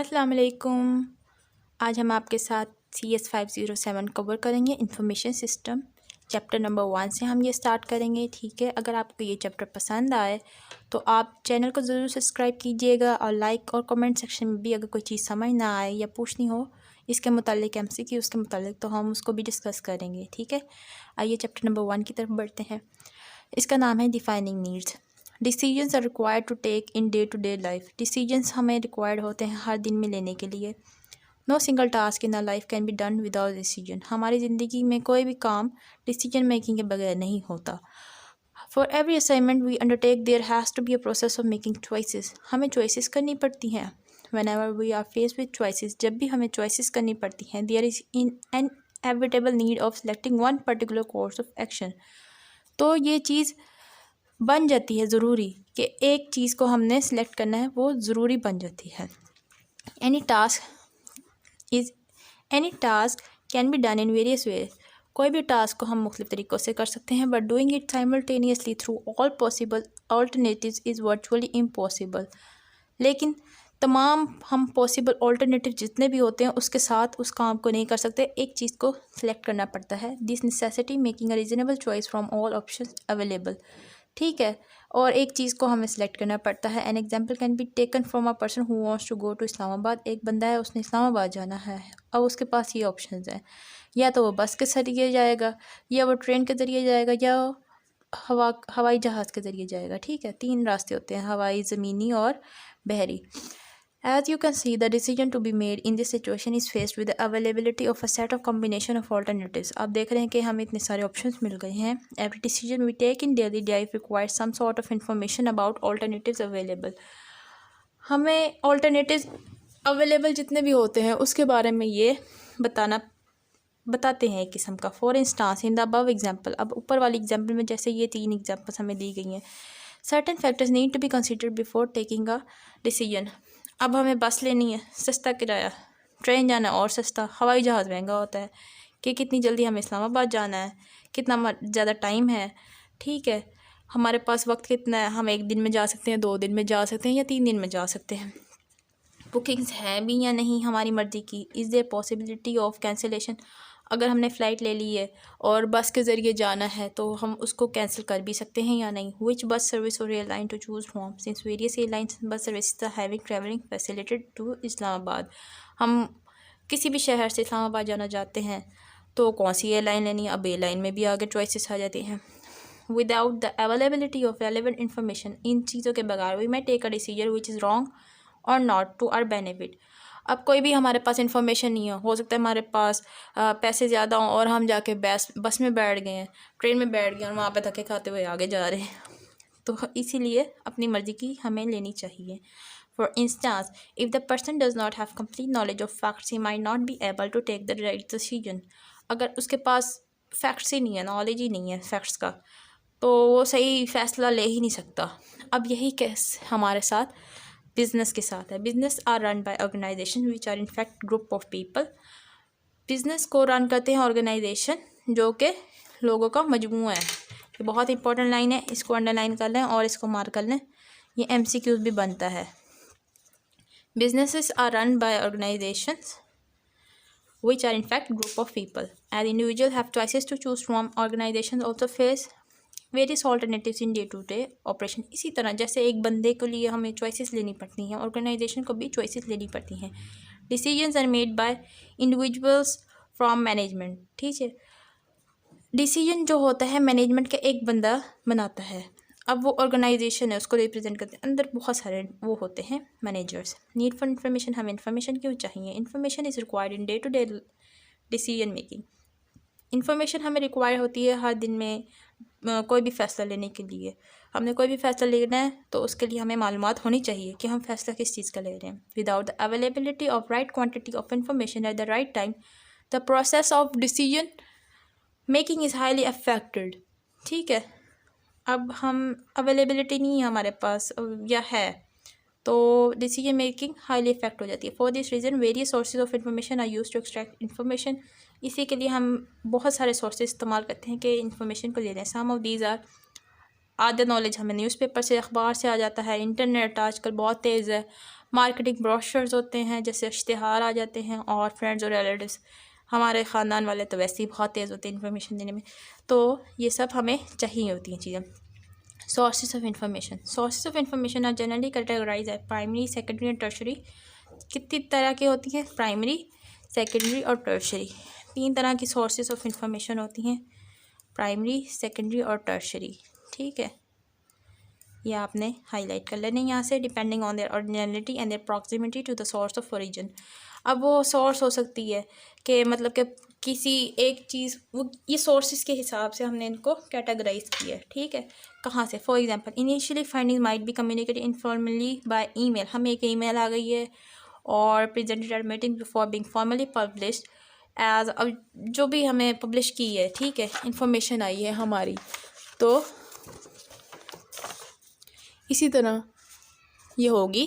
अस्सलाम वालेकुम। आज हम आपके साथ CS507 कवर करेंगे इंफॉर्मेशन सिस्टम। चैप्टर नंबर 1 से हम ये स्टार्ट करेंगे। ठीक है, अगर आपको ये चैप्टर पसंद आए तो आप चैनल को ज़रूर सब्सक्राइब कीजिएगा और लाइक और कमेंट सेक्शन में भी अगर कोई चीज़ समझ ना आए या पूछनी हो इसके मुतालिक MCQ उसके मुतालिक तो हम उसको भी डिस्कस करेंगे। ठीक है, आइए चैप्टर नंबर 1 की तरफ बढ़ते हैं। इसका नाम है defining needs. Decisions are required to take in day to day life. Decisions हमें रिक्वायर्ड होते हैं हर दिन में लेने के लिए। No single task in our life can be done without decision. हमारी ज़िंदगी में कोई भी काम डिसीजन मेकिंग के बगैर नहीं होता। For every assignment we undertake there has to be a process of making choices. हमें चॉइसेस करनी पड़ती हैं। Whenever we are face with choices, जब भी हमें चॉइसेस करनी पड़ती हैं, there is inevitable need of selecting one particular course of action. तो ये चीज़ बन जाती है ज़रूरी कि एक चीज़ को हमने सेलेक्ट करना है, वो ज़रूरी बन जाती है। Any task can be done in various वे। कोई भी टास्क को हम मुख्तलिफ तरीक़ों से कर सकते हैं, but doing it simultaneously through all possible alternatives is virtually impossible. लेकिन तमाम हम पॉसिबल अल्टरनेटिव जितने भी होते हैं उसके साथ उस काम को नहीं कर सकते, एक चीज़ को सिलेक्ट करना पड़ता है। This necessity making a reasonable choice from all options available. ठीक है, और एक चीज़ को हमें सेलेक्ट करना पड़ता है। An example can be taken from a person who wants to go to Islamabad. एक बंदा है, उसने इस्लामाबाद जाना है। अब उसके पास ये ऑप्शंस हैं, या तो वो बस के ज़रिए जाएगा, या वो ट्रेन के ज़रिए जाएगा, या हवाई जहाज़ के ज़रिए जाएगा। ठीक है, 3 रास्ते होते हैं, हवाई, ज़मीनी और बहरी। As you can see, the decision to be made in this situation is faced with the availability of a set of combination of alternatives. आप देख रहे हैं कि हमें इतने सारे options मिल गए हैं। Every decision we take in daily life requires some sort of information about alternatives available. हमें alternatives available जितने भी होते हैं उसके बारे में ये बताते हैं एक किस्म का। For instance in the above example, अब ऊपर वाली एग्जाम्पल में जैसे ये 3 एग्जाम्पल्स हमें दी गई हैं। Certain factors need to be considered before taking a decision. अब हमें बस लेनी है, सस्ता किराया, ट्रेन जाना और सस्ता, हवाई जहाज़ महंगा होता है कि कितनी जल्दी हमें इस्लामाबाद जाना है, कितना ज़्यादा टाइम है। ठीक है, हमारे पास वक्त कितना है, हम 1 दिन में जा सकते हैं, 2 दिन में जा सकते हैं, या 3 दिन में जा सकते हैं। बुकिंग्स हैं भी या नहीं हमारी मर्ज़ी की। Is there possibility of cancellation. अगर हमने फ़्लाइट ले ली है और बस के ज़रिए जाना है तो हम उसको कैंसिल कर भी सकते हैं या नहीं। विच बस सर्विस और airline to choose from since various airlines bus service are having travelling facilitated to Islamabad. हम किसी भी शहर से इस्लामाबाद जाना चाहते हैं तो कौन सी एयरलाइन लेनी है। अब एयरलाइन में भी आगे चॉइसेस आ जाती हैं। Without the availability of relevant information, इन चीज़ों के बगैर we may take a decision which is wrong और नॉट टू आवर बेनिफिट। अब कोई भी हमारे पास इन्फॉर्मेशन नहीं हो सकता है हमारे पास पैसे ज़्यादा हों और हम जाके बस में बैठ गए हैं, ट्रेन में बैठ गए और वहाँ पे धक्के खाते हुए आगे जा रहे हैं, तो इसीलिए अपनी मर्ज़ी की हमें लेनी चाहिए। For instance, if the person does not have complete knowledge of facts he might not be able to take the right decision. अगर उसके पास फैक्ट्स ही नहीं है, नॉलेज ही नहीं है फैक्ट्स का, तो वो सही फ़ैसला ले ही नहीं सकता। अब यही केस हमारे साथ बिज़नेस के साथ है। Business are run by organisation which are in fact group of people. Business को रन करते हैं ऑर्गेनाइजेशन जो कि लोगों का मजमूआ है। ये बहुत इंपॉर्टेंट लाइन है, इसको अंडरलाइन कर लें और इसको मार्क कर लें, ये MCQ भी बनता है। Businesses are run by organisations which are in fact group of people. As individuals have choices to choose from, organizations also face various alternatives in day to day operation. इसी तरह जैसे एक बंदे के लिए हमें चॉइसेस लेनी पड़ती हैं, ऑर्गेनाइजेशन को भी चॉइसेस लेनी पड़ती हैं। Decisions are made by individuals from management. ठीक है, डिसीजन जो होता है मैनेजमेंट का एक बंदा बनाता है। अब वो ऑर्गेनाइजेशन है उसको रिप्रेजेंट करते हैं, अंदर बहुत सारे वो होते हैं मैनेजर्स। नीड फॉर इन्फॉर्मेशन, हमें इन्फॉर्मेशन क्यों चाहिए। Information is required in day to day decision making. Information हमें रिक्वायर होती है हर दिन में कोई भी फ़ैसला लेने के लिए। हमने कोई भी फ़ैसला लेना है तो उसके लिए हमें मालूमात होनी चाहिए कि हम फ़ैसला किस चीज़ का ले रहे हैं। Without the availability of right quantity of information at the right time, the process of decision making is highly affected. ठीक है, अब हम अवेलेबिलिटी नहीं है हमारे पास या है तो डिसीजन मेकिंग हाईली इफेक्ट हो जाती है। For this reason various sources of information are use to extract information. इसी के लिए हम बहुत सारे सोर्सेज इस्तेमाल करते हैं कि इन्फॉर्मेशन को ले लें। सम ऑफ दीज आर आधा नॉलेज हमें न्यूज़पेपर से, अखबार से आ जाता है। इंटरनेट आजकल बहुत तेज़ है, मार्केटिंग ब्रोशर्स होते हैं, जैसे इश्तिहार आ जाते हैं, और फ्रेंड्स और रिलेटिव्स, हमारे ख़ानदान वाले तो वैसे ही बहुत तेज़ होते हैं इन्फॉर्मेशन देने में, तो ये सब हमें चाहिए होती हैं चीज़ें। Sources of information. Sources of information are generally categorise as primary, secondary and tertiary. कितनी तरह की होती हैं? प्राइमरी, सेकेंडरी और टर्शरी। 3 तरह की सोर्सेज ऑफ इंफॉर्मेशन होती हैं, प्राइमरी, सेकेंडरी और टर्शरी। ठीक है, ये आपने हाईलाइट कर लेना यहाँ से, depending on their ordinality and their proximity to the source of origin. अब वो सोर्स हो सकती है कि मतलब कि किसी एक चीज़, वो ये सोर्सेज के हिसाब से हमने इनको कैटेगराइज किया है। ठीक है, कहाँ से? For example, initially finding might be communicated informally by email. हमें एक ईमेल आ गई है और presented at meeting before being formally published as, अब जो भी हमें पब्लिश की है, ठीक है, इंफॉर्मेशन आई है हमारी, तो इसी तरह ये होगी,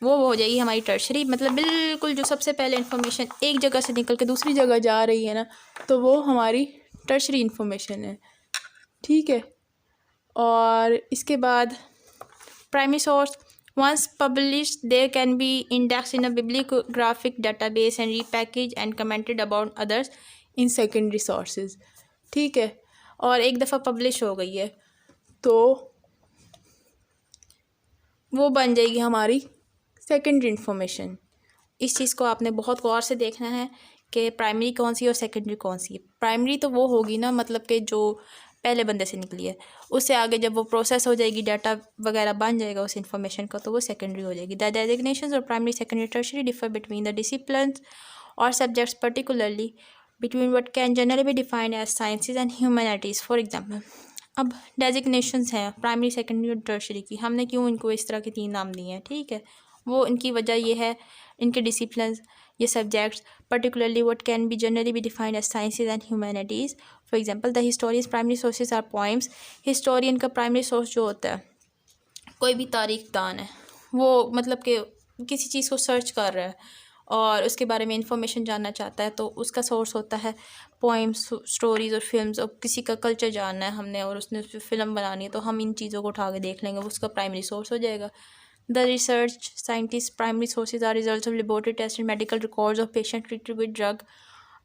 वो हो जाएगी हमारी टर्शरी। मतलब बिल्कुल जो सबसे पहले इन्फॉर्मेशन एक जगह से निकल के दूसरी जगह जा रही है ना, तो वो हमारी टर्शरी इन्फॉर्मेशन है। ठीक है, और इसके बाद primary source, once published they can be indexed in a bibliographic database and repackaged and commented about others in secondary sources। ठीक है, और एक दफ़ा पब्लिश हो गई है तो वो बन जाएगी हमारी सेकेंडरी इन्फॉर्मेशन। इस चीज़ को आपने बहुत गौर से देखना है कि प्राइमरी कौन सी और सेकेंडरी कौन सी है। प्राइमरी तो वो होगी ना, मतलब कि जो पहले बंदे से निकली है, उससे आगे जब वो प्रोसेस हो जाएगी, डाटा वगैरह बन जाएगा उस इन्फॉर्मेशन का, तो वो सेकेंडरी हो जाएगी। The designations of primary, secondary, tertiary differ between the disciplines और subjects, particularly between what can generally be defined as sciences and humanities. For example, अब डेजिग्नेशंस हैं प्राइमरी, सेकेंडरी और टर्शरी की, हमने क्यों इनको इस तरह के 3 नाम दिए हैं? ठीक है, वो इनकी वजह ये है, इनके डिसिप्लिन्स, ये subjects, particularly what can be generally be defined as sciences and humanities. For example, the historians primary sources are poems. Historian का प्राइमरी सोर्स जो होता है, कोई भी तारीख दान है, वो मतलब कि किसी चीज़ को सर्च कर रहा है और उसके बारे में इंफॉर्मेशन जानना चाहता है, तो उसका सोर्स होता है पोइम्स, स्टोरीज़ और फिल्म्स। और किसी का कल्चर जानना है हमने और उसने उस पर फिल्म बनानी है, तो हम इन चीज़ों को उठा के देख लेंगे, वो उसका प्राइमरी सोर्स हो जाएगा। The research scientist primary sources are results of laboratory test and medical records of patient treated with drug.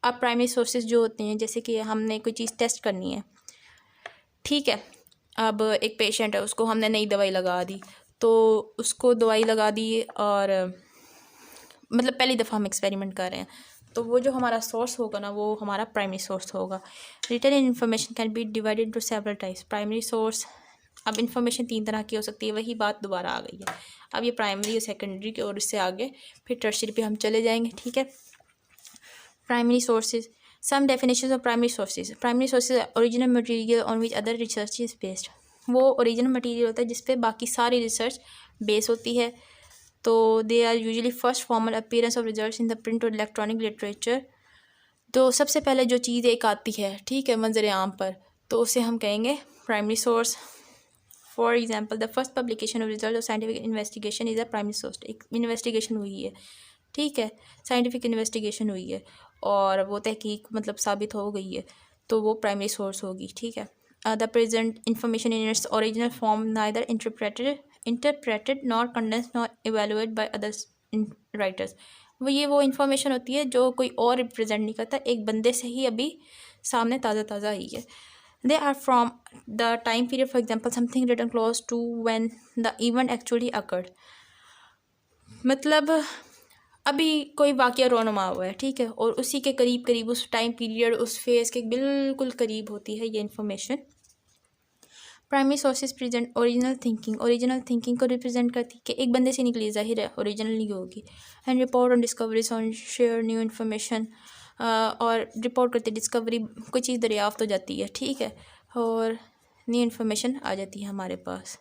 अब प्राइमरी सोर्सेज जो होते हैं, जैसे कि हमने कोई चीज़ टेस्ट करनी है, ठीक है, अब एक पेशेंट है, उसको हमने नई दवाई लगा दी, तो उसको दवाई लगा दी और मतलब पहली दफ़ा हम एक्सपेरिमेंट कर रहे हैं, तो वो जो हमारा सोर्स होगा ना, वो हमारा प्राइमरी सोर्स होगा। Written information can be divided into several types. Primary source, अब इन्फॉर्मेशन 3 तरह की हो सकती है, वही बात दोबारा आ गई है। अब ये प्राइमरी और सेकेंडरी की, और इससे आगे फिर टर्शरी पे हम चले जाएंगे। ठीक है, primary sources, some definitions of primary sources. Primary sources original material on which other research is based. वो ओरिजिनल मटेरियल होता है जिस पे बाकी सारी रिसर्च बेस होती है। तो they are usually first formal appearance of results in the print और इलेक्ट्रॉनिक लिटरेचर। तो सबसे पहले जो चीज़ एक आती है, ठीक है, मंजर आम पर, तो उसे हम कहेंगे primary source. For example, the first publication of result of scientific investigation is a primary source. एक इन्वेस्टिगेशन हुई है, ठीक है, साइंटिफिक इन्वेस्टिगेशन हुई है और वो तहकीक मतलब साबित हो गई है, तो वो प्राइमरी सोर्स होगी। ठीक है, the present information in its original form neither interpreted nor condensed nor evaluated by others writers. वो इंफॉर्मेशन होती है जो कोई और रिप्रेजेंट नहीं करता, एक बंदे से ही अभी सामने ताज़ा आई है। They are from the time period, for example something written close to when the event actually occurred. मतलब अभी कोई वाक़या रोनुमा हुआ है, ठीक है, और उसी के करीब करीब उस टाइम पीरियड, उस फेज़ के बिल्कुल करीब होती है ये information. Primary sources present original thinking. Original thinking को रिप्रेजेंट करती है कि एक बंदे से निकली, जाहिर है ओरिजिनल नहीं होगी। And report on discoveries on share new information, और रिपोर्ट करती है डिस्कवरी, कोई चीज़ दरियाफ्त हो जाती है, ठीक है, और न्यू इन्फॉर्मेशन आ जाती है हमारे पास।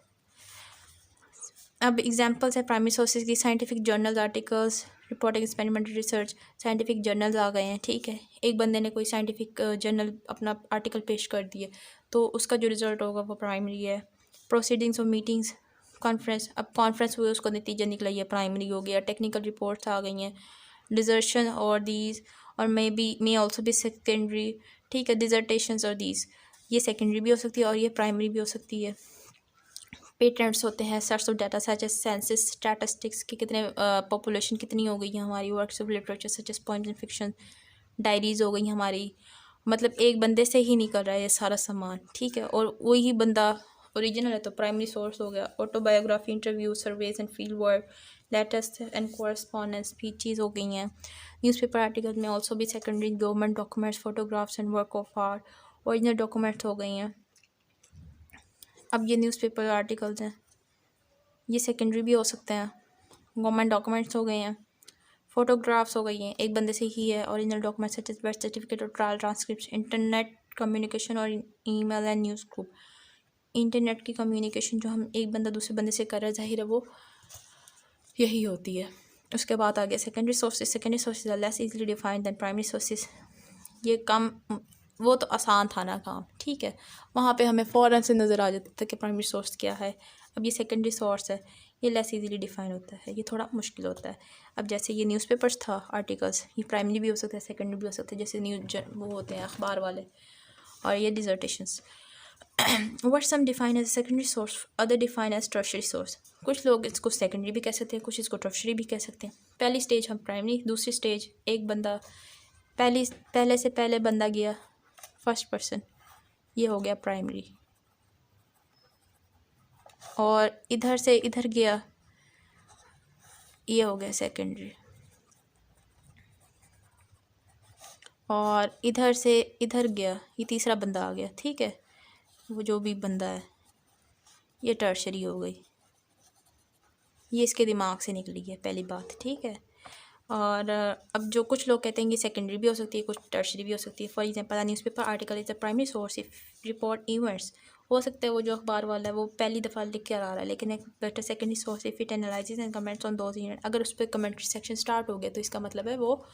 अब एग्जांपल्स है प्राइमरी सोर्सेज की, scientific journals, articles, reporting experimental research. Scientific journals आ गए हैं, ठीक है, एक बंदे ने कोई साइंटिफिक जर्नल अपना आर्टिकल पेश कर दिए, तो उसका जो रिज़ल्ट होगा वो प्राइमरी है। प्रोसीडिंग्स और मीटिंग्स, कॉन्फ्रेंस, अब कॉन्फ्रेंस हुई, उसको नतीजा निकला, ये प्राइमरी हो गया। टेक्निकल रिपोर्ट्स आ गई हैं, डिजर्शन और दीज, और मे ऑल्सो भी सेकेंडरी, ठीक है, डिजर्टेशंस और दीज, ये सेकेंडरी भी हो सकती है और ये प्राइमरी भी हो सकती है। पेटेंट्स होते हैं, sets of data such as census statistics की कितने पॉपुलेशन कितनी हो गई है हमारी, works of literature such as poems and fiction, diaries हो गई हमारी। मतलब एक बंदे से ही निकल रहा है ये सारा सामान, ठीक है, और वही बंदा ओरिजिनल है तो प्राइमरी सोर्स हो गया। Autobiography, interview, surveys and field work, latest and correspondence भी चीज़ हो गई हैं। न्यूज़पेपर आर्टिकल में ऑल्सो भी secondary, government documents, photographs and work of art original documents हो गई हैं। अब ये न्यूज़पेपर आर्टिकल्स हैं, ये सेकेंडरी भी हो सकते हैं, गवर्नमेंट डॉक्यूमेंट्स हो गए हैं, फ़ोटोग्राफ्स हो गई हैं, एक बंदे से ही है, original document such as birth certificate और ट्रायल ट्रांसक्रिप्ट, इंटरनेट कम्युनिकेशन और email and news group. Internet की कम्युनिकेशन जो हम एक बंदा दूसरे बंदे से कर रहे हैं, ज़ाहिर है वो यही होती है। उसके बाद आ गया secondary sources. Secondary sources are less easily defined than primary sources. ये कम, वो तो आसान था ना काम, ठीक है, वहाँ पे हमें फ़ौरन से नज़र आ जाता था कि प्राइमरी सोर्स क्या है। अब ये सेकेंडरी सोर्स है, ये लेस इजीली डिफाइन होता है, ये थोड़ा मुश्किल होता है। अब जैसे ये न्यूज़पेपर्स था, आर्टिकल्स, ये प्राइमरी भी हो सकता है, सेकेंडरी भी हो सकता है, जैसे न्यूज़ वो होते हैं अखबार वाले, और ये dissertations. What some define as secondary source, other define as tertiary source. कुछ लोग इसको सेकेंडरी भी कह सकते हैं, कुछ इसको टर्शरी भी कह सकते हैं। पहली स्टेज हम प्राइमरी, दूसरी स्टेज एक बंदा पहले से पहले बंदा गया, फर्स्ट पर्सन, ये हो गया प्राइमरी, और इधर से इधर गया, ये हो गया सेकेंडरी, और इधर से इधर गया, ये तीसरा बंदा आ गया, ठीक है, वो जो भी बंदा है, ये टर्शरी हो गई। ये इसके दिमाग से निकली है पहली बात, ठीक है। और अब जो कुछ लोग कहते हैं कि सेकेंडरी भी हो सकती है, कुछ टर्शरी भी हो सकती है। For example newspaper article is the primary source if report events. हो सकता है वो जो अखबार वाला है वो पहली दफ़ा लिख के आ रहा है, लेकिन एक better secondary source if it analyses and comments on those event. अगर उस पर कमेंट्री सेक्शन स्टार्ट हो गया तो इसका मतलब है वो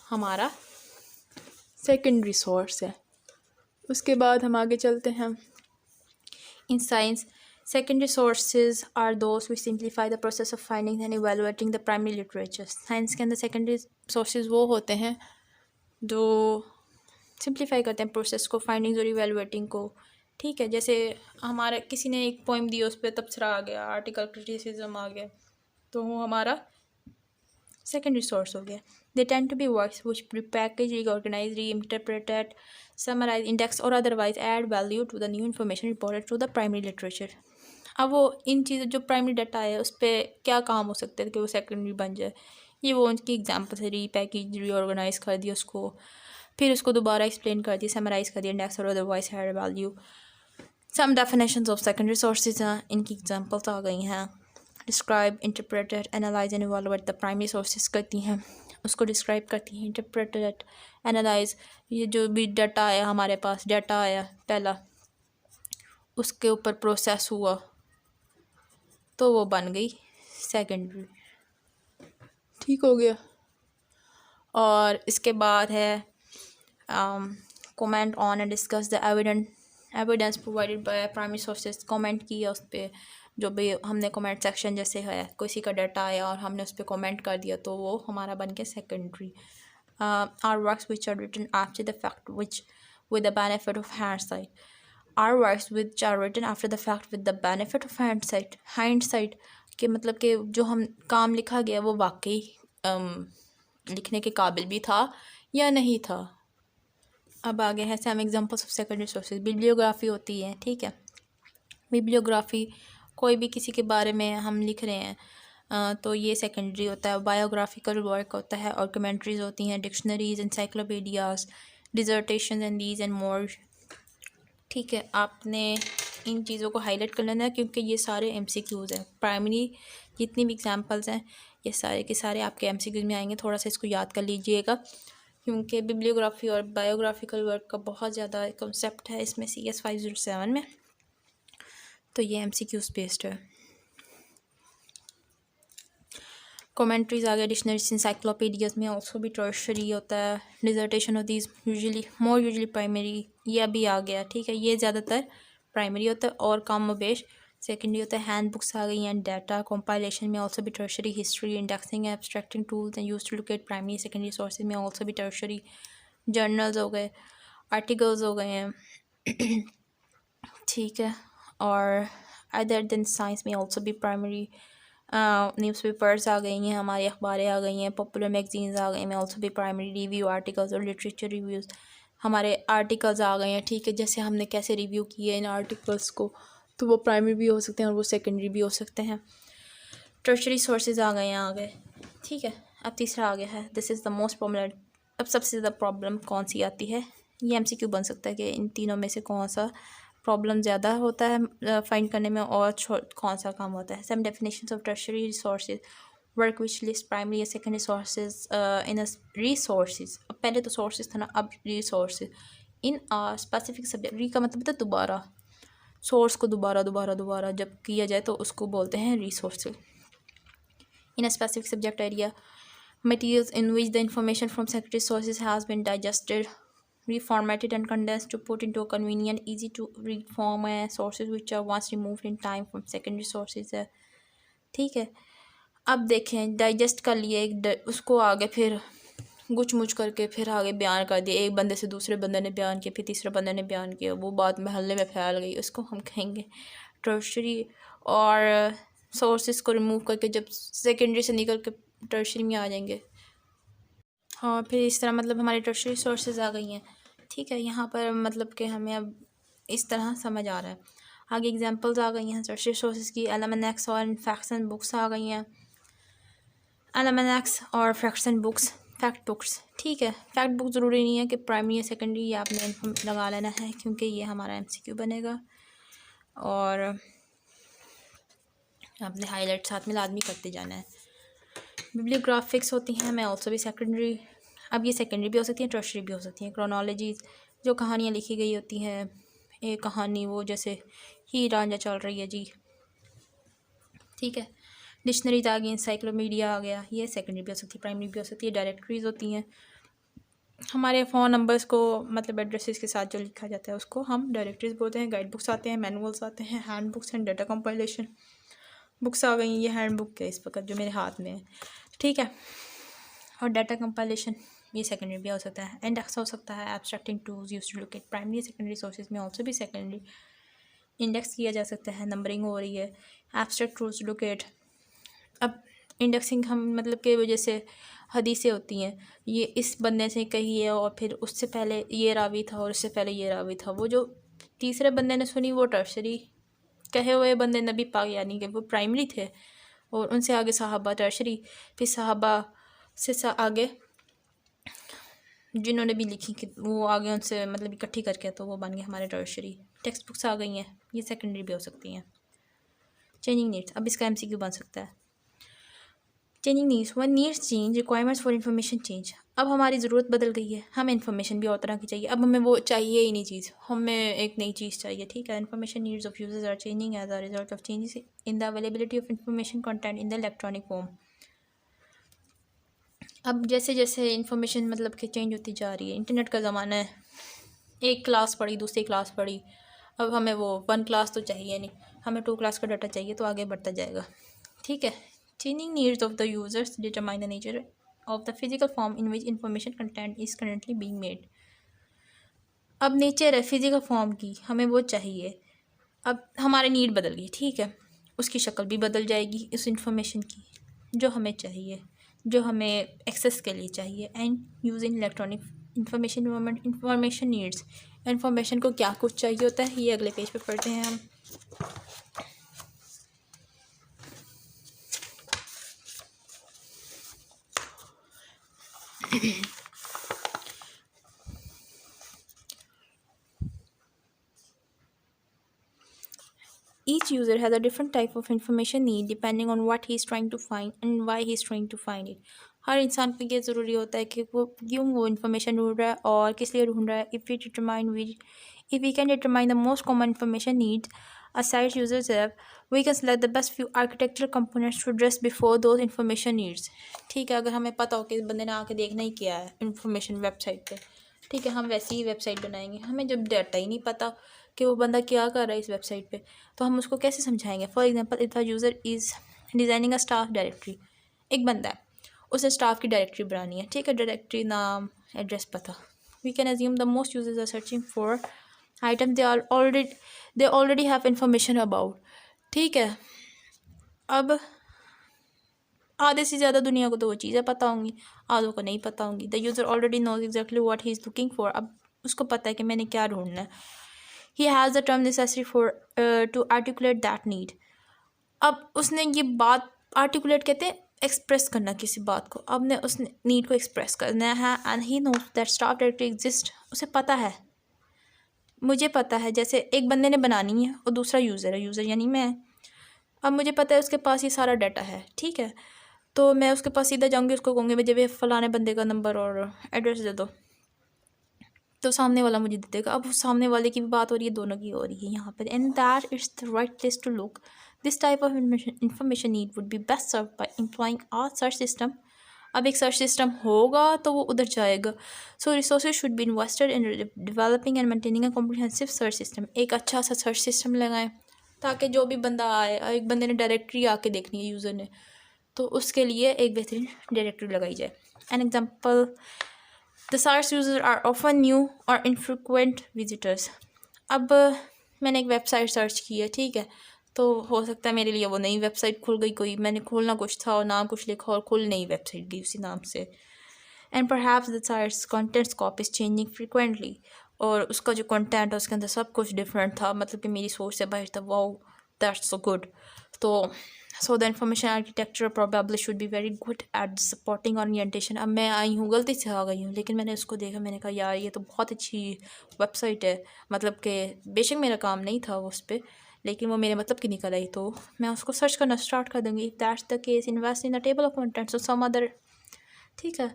हमारा सेकेंडरी सोर्स है। उसके बाद हम आगे चलते हैं। In science, secondary sources are those which simplify the process of finding and evaluating the primary literature. Science के अंदर सेकेंडरी सोर्सेज वो होते हैं जो सिंप्लीफाई करते हैं प्रोसेस को, फाइंडिंग्स और इवेलुएटिंग को, ठीक है। जैसे हमारा किसी ने एक पोइम दी, उस पर तबसरा आ गया, आर्टिकल क्रिटिसिज्म आ गया, तो वो हमारा सेकेंडरी सोर्स हो गया। They tend to be works which prepackage, reorganise, reinterpreted, summarise, index और otherwise add value to the new information reported to the primary literature. अब वो इन चीज़ों जो प्राइमरी डाटा है उस पर क्या काम हो सकते हैं कि वो सेकेंडरी बन जाए, ये वो उनकी एग्जांपल है। रीपैकेज, रीऑर्गेनाइज कर दिया उसको, फिर उसको दोबारा एक्सप्लेन कर दिया, समराइज कर दिया, इंडेक्स और otherwise add value. Some definitions of secondary sources हैं, इनकी एग्जांपल्स आ गई हैं। Describe, interpreted, analyse and evaluate the primary sources करती हैं, उसको डिस्क्राइब करती हैं। इंटरप्रेटेड, एनालाइज, ये जो भी डाटा आया हमारे पास, डाटा आया पहला, उसके ऊपर प्रोसेस हुआ तो वो बन गई सेकेंडरी, ठीक हो गया। और इसके बाद है comment on and discuss the evidence provided by primary sources. Comment किया उस पर, जो भी हमने कमेंट सेक्शन जैसे है, किसी का डाटा आया और हमने उस पर कमेंट कर दिया तो वो हमारा बन गया secondary. Are works which are written after the fact which with the benefit of hindsight. Are works which are written after the fact with the benefit of hindsight के मतलब कि जो हम काम लिखा गया वो वाकई लिखने के काबिल भी था या नहीं था। अब आगे है some examples of secondary sources. Bibliography होती है, ठीक है, बिब्लियोग्राफी कोई भी किसी के बारे में हम लिख रहे हैं तो ये सेकेंडरी होता है। बायोग्राफिकल वर्क होता है, और कमेंट्रीज होती हैं, dictionaries, encyclopedias, dissertation and these and more, ठीक है। आपने इन चीज़ों को हाईलाइट कर लेना है क्योंकि ये सारे MCQs हैं। प्राइमरी जितनी भी एग्जांपल्स हैं ये सारे के सारे आपके MCQs में आएंगे, थोड़ा सा इसको याद कर लीजिएगा क्योंकि बिब्लियोग्राफी और बायोग्राफिकल वर्क का बहुत ज़्यादा कॉन्सेप्ट है इसमें CS 507 में, तो ये MCQs बेस्ड है। कमेंट्रीज आ गया, डिक्शनरीज, इंसाइक्लोपीडियाज में ऑल्सो भी टर्शरी होता है। Dissertation of these usually primary, ये अभी आ गया, ठीक है, ये ज़्यादातर प्राइमरी होता है और कम बेश सेकेंडरी होता है। हैंड बुक्स आ गई हैं, डाटा कंपाइलेशन में ऑल्सो भी tertiary. History, indexing, abstracting tools and use to locate primary secondary sources में ऑल्सो भी टर्शरी। जर्नल्स हो गए, आर्टिकल्स हो गए हैं, ठीक है, और अदर देन साइंस में ऑल्सो भी प्राइमरी न्यूज़पेपर्स आ गई हैं, हमारी अखबारें आ गई हैं, पॉपुलर मैगजीन्स आ गई हैं, ऑल्सो भी प्राइमरी रिव्यू आर्टिकल्स और लिटरेचर रिव्यूज़ हमारे आर्टिकल्स आ गए हैं। ठीक है, जैसे हमने कैसे रिव्यू किए इन आर्टिकल्स को, तो वो प्राइमरी भी हो सकते हैं और वो सेकेंडरी भी हो सकते हैं। टर्शरी सोर्सेज आ गए हैं आगे। ठीक है, अब तीसरा आ गया है, this is the most problem. अब सबसे ज़्यादा प्रॉब्लम कौन सी आती है, ये MCQ बन सकता है कि इन तीनों में से कौन सा प्रॉब्लम ज़्यादा होता है फाइंड करने में और कौन सा कम होता है। Some definitions of tertiary resources work which list primary या सेकेंडरी सोर्सेज इन रिसोर्सेज। अब पहले तो सोर्सेज था ना, अब रिसोर्सेज इन स्पेसिफिक सब्जेक्ट। री का मतलब है दोबारा, सोर्स को दोबारा दोबारा दोबारा जब किया जाए तो उसको बोलते हैं resources. In a specific subject area, materials in which the information from secondary sources has been digested, reformatted and condensed to put into a convenient, easy to read form है, sources which are once removed in time from secondary sources है। ठीक है, अब देखें digest कर लिए उसको आगे फिर गुच मुच करके फिर आगे बयान कर दिया, एक बंदे से दूसरे बंदे ने बयान किया, फिर तीसरे बंदे ने बयान किया, वो बात महल्ले में फैल गई, उसको हम कहेंगे टर्शरी। और सोर्सेज को रिमूव करके जब सेकेंडरी से निकल के टर्शरी में आ जाएंगे, और फिर इस तरह मतलब हमारी टर्शरी सोर्सेज आ गई हैं। ठीक है, यहाँ पर मतलब कि हमें अब इस तरह समझ आ रहा है। आगे एग्जांपल्स आ गई हैं टर्शरी सोर्सेज की, एलएमएनएक्स और फैक्ट्स एंड बुक्स आ गई हैं। एलएमएनएक्स और facts and books, fact books. ठीक है, फैक्ट बुक ज़रूरी नहीं है कि प्राइमरी या सेकेंडरी, ये आपने लगा लेना है क्योंकि ये हमारा MCQ बनेगा और आपने हाईलाइट साथ में लाजमी करते जाना है। बिब्लियोग्राफिक्स होती हैं हमें ऑल्सो भी सेकेंडरी। अब ये सेकेंडरी भी हो सकती हैं, टर्शरी भी हो सकती हैं। क्रोनोलॉजीज़, जो कहानियाँ लिखी गई होती हैं, एक कहानी वो जैसे हीर रांझा चल रही है जी। ठीक है, डिक्शनरीज आ गई, इंसाइक्लोपीडिया आ गया, ये सेकेंडरी भी हो सकती है, प्राइमरी भी हो सकती है। डायरेक्टरीज होती हैं, हमारे फ़ोन नंबर्स को मतलब एड्रेसेस के साथ जो लिखा जाता है उसको हम डायरेक्टरीज बोलते हैं। गाइड बुक्स आते हैं, मैनुअल्स आते हैं, handbook and data compilation books आ गई। ये हैंड बुक है इस वक्त जो मेरे हाथ में है। ठीक है, और डाटा कंपाइलेशन ये सेकेंडरी भी हो सकता है। इंडेक्स हो सकता है, abstracting tools used to locate primary secondary sources में ऑल्सो भी सेकेंडरी इंडेक्स किया जा सकता है। नंबरिंग हो रही है, एब्स्ट्रैक्ट टूल्स लोकेट। अब इंडेक्सिंग हम मतलब के वजह से हदीसें होती हैं, ये इस बंदे से कही है और फिर उससे पहले ये रावी था और उससे पहले ये रावी था, वो जो तीसरे बंदे ने सुनी वो टर्शरी, कहे हुए बंदे नबी पाक यानी कि वो प्राइमरी थे, और उनसे आगे सहाबा टर्शरी, फिर सहाबा से आगे जिन्होंने भी लिखी कि वो आगे उनसे मतलब इकट्ठी करके तो वो बन गए हमारे टर्शरी। टेक्स्ट बुक्स आ गई हैं, ये सेकेंडरी भी हो सकती हैं। चेंजिंग नीड्स, अब इसका MCQ बन सकता है। Changing needs, one needs change, requirements for information change. अब हमारी ज़रूरत बदल गई है, हमें इन्फॉर्मेशन भी और तरह की चाहिए, अब हमें वो चाहिए ही नहीं चीज़, हमें एक नई चीज़ चाहिए। ठीक है, information needs of users are changing as a result of changes in the availability of information content in the electronic form. अब जैसे जैसे इन्फॉर्मेशन मतलब कि चेंज होती जा रही है, इंटरनेट का ज़माना है, एक क्लास पढ़ी दूसरी क्लास पढ़ी, अब हमें वो 1 क्लास तो चाहिए नहीं, हमें 2 क्लास का डाटा चाहिए, तो आगे बढ़ता जाएगा। ठीक है, changing needs of the users determine the nature of the physical form in which information content is currently being made। अब नेचर है फिज़िकल फॉर्म की, हमें वो चाहिए, अब हमारी नीड बदल गई। ठीक है, उसकी शक्ल भी बदल जाएगी उस इंफॉर्मेशन की जो हमें चाहिए, जो हमें एक्सेस के लिए चाहिए। And using electronic information movement, information needs, information को क्या कुछ चाहिए होता है, ये अगले पेज पे पढ़ते हैं हम। Each user has a different type of information need depending on what he is trying to find and why he is trying to find it। हर इंसान को ये ज़रूरी होता है कि वो क्यों वो इन्फॉर्मेशन ढूंढ रहा है और किस लिए ढूंढ रहा है। If we can determine the most common information needs a site users have, we can select the best few architectural components to address before those information needs। ठीक है, अगर हमें पता हो कि इस बंदे ने आके देखना ही किया है इन्फॉर्मेशन वेबसाइट पे, ठीक है, हम वैसी ही वेबसाइट बनाएंगे। हमें जब डाटा ही नहीं पता कि वो बंदा क्या कर रहा है इस वेबसाइट पे, तो हम उसको कैसे समझाएंगे। For example, if the user is designing a staff directory, एक बंदा है उसे स्टाफ की डायरेक्टरी बनानी है। ठीक है, डायरेक्टरी नाम एड्रेस पता, we can assume the most users are searching for item they already have information about, ठीक है। अब आधे से ज़्यादा दुनिया को तो वो चीज़ें पता होंगी, आधों को नहीं पता होंगी। The user already knows exactly what he is looking for. अब उसको पता है कि मैंने क्या ढूंढना है। He has the term necessary for to articulate that need. अब उसने ये बात, आर्टिकुलेट कहते हैं एक्सप्रेस करना किसी बात को, अब ने उसने नीड को एक्सप्रेस करना है। And he knows that staff directly exist, उसे पता है, मुझे पता है। जैसे एक बंदे ने बनानी है और दूसरा यूज़र है, यूज़र यानी मैं। अब मुझे पता है उसके पास ये सारा डाटा है, ठीक है। तो मैं उसके पास सीधा जाऊँगी, उसको कहूँगी मुझे भी फलाने बंदे का नंबर और एड्रेस दे दो, तो सामने वाला मुझे दे देगा। अब सामने वाले की भी बात हो रही है, दोनों की हो रही है यहाँ पर। And that it's the right place to look. This type of information need would be best serve by employing a search system. अब एक सर्च सिस्टम होगा तो वो उधर जाएगा। So resources should be invested in developing and maintaining a comprehensive search system. एक अच्छा सा सर्च सिस्टम लगाएं ताकि जो भी बंदा आए, एक बंदे ने डायरेक्टरी आके देखनी है यूज़र ने, तो उसके लिए एक बेहतरीन डायरेक्टरी लगाई जाए। An example, the search user are often new और इनफ्रिक्वेंट विजिटर्स। अब मैंने एक वेबसाइट सर्च की है, ठीक है, तो हो सकता है मेरे लिए वो नई वेबसाइट खुल गई, कोई मैंने खोलना कुछ था और नाम कुछ लिखा और खुल नई वेबसाइट गई उसी नाम से। And perhaps the sites content scope is changing frequently, और उसका जो कंटेंट है उसके अंदर सब कुछ डिफरेंट था, मतलब कि मेरी सोच से बाहर था। Wow, that's so good. तो so the information architecture probably should be very good at supporting orientation. अब मैं आई हूँ, गलती से आ गई हूँ, लेकिन मैंने उसको देखा, मैंने कहा यार ये तो बहुत अच्छी वेबसाइट है, मतलब कि बेशक मेरा काम नहीं था उस पर, लेकिन वो मेरे मतलब की निकल आई, तो मैं उसको सर्च करना स्टार्ट कर दूँगी। If that's the case, invest in the table of contents और सम अदर, ठीक है,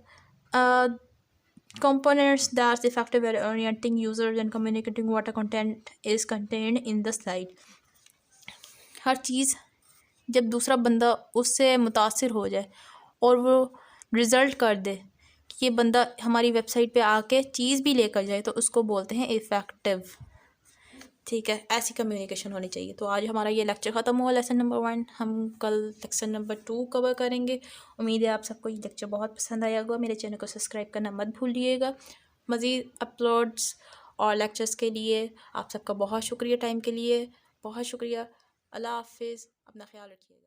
components that's effective at orienting users and communicating what a content is contained in the slide। हर चीज़ जब दूसरा बंदा उससे मुतासिर हो जाए और वो रिज़ल्ट कर दे कि ये बंदा हमारी वेबसाइट पे आके चीज़ भी लेकर जाए, तो उसको बोलते हैं इफ़ेक्टिव, ठीक है। ऐसी कम्युनिकेशन होनी चाहिए। तो आज हमारा ये लेक्चर ख़त्म हुआ, लेसन नंबर 1। हम कल लेक्चर नंबर 2 कवर करेंगे। उम्मीद है आप सबको ये लेक्चर बहुत पसंद आया होगा। मेरे चैनल को सब्सक्राइब करना मत भूलिएगा। मज़ीद अपलोड्स और लेक्चर्स के लिए आप सबका बहुत शुक्रिया, टाइम के लिए बहुत शुक्रिया। अल्लाह हाफिज़, अपना ख्याल रखिएगा।